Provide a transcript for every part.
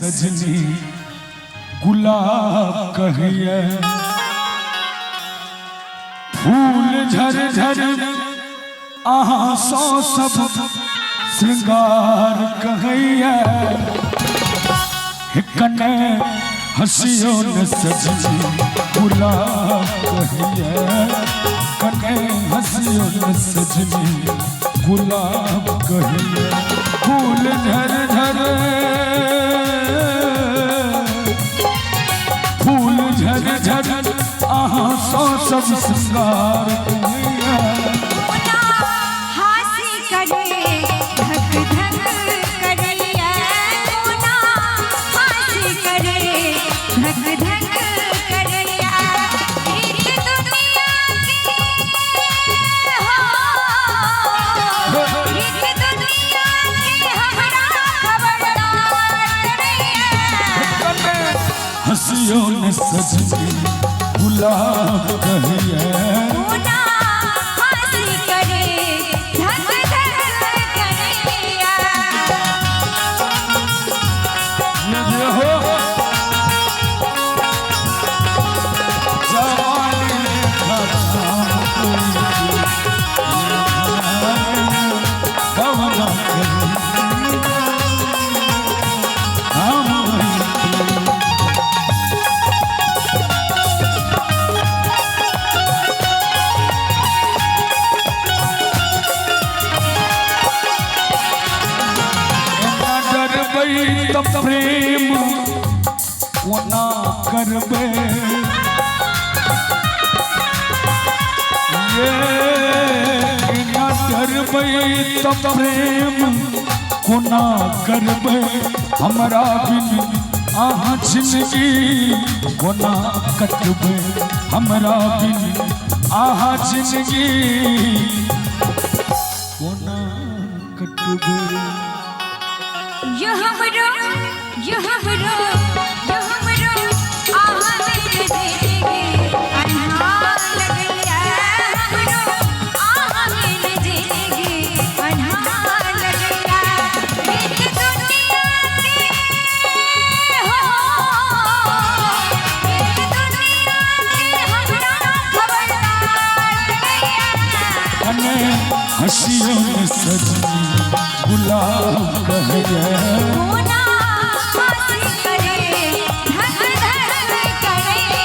सजनी गुलाब कहिए, फूल झर झर आसो सब श्रृंगार कहिए, कने हसियो न सजनी गुलाब कहिए, कने हसियो न सजनी गुलाब कहिए, फूल झर झर फूल झर झर आसो सब श्रृंगार कहिए, हासी करे धक धक करिए, हासी करे धक धक करिए, रीत दुनिया की हो, रीत दुनिया की हमरा खबरदार करिए, हसियो न सजनी गुलाब कहिए, हासी करे धक धक करिए। ये हो जवानी खत्म कवना तब प्रेम वो ना करबे, ये ना डरबे तब प्रेम को ना करबे, हमरा बिन आहा जिंदगी को ना कटबे, हमरा बिन आहा जिंदगी को ना कटबे, यो हमरो आहा मेरे जिंदगी अनहार लगया, हमरो आहा मेरे जिंदगी अनहार लगया, रीत दुनिया की हो, रीत दुनिया की हमरा खबरदार करिए, कने हसियो न सजनी गुलाब कहिए, हासी करे धक धक करिए।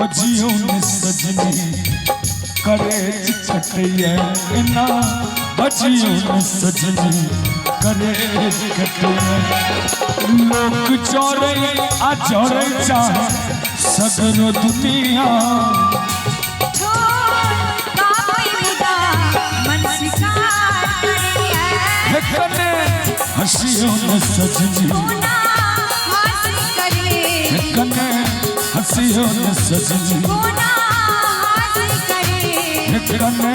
बजियो न सजनी करे कटिए, ना बजियो न सजनी करे कटिए, लोग चोरे आ चोरे चाहे सगरो दुनिया, कने हसियो न सजनी, कने हसियो न सजनी, कने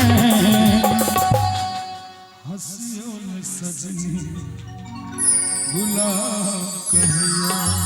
हसियो न सजनी गुलाब कहिए।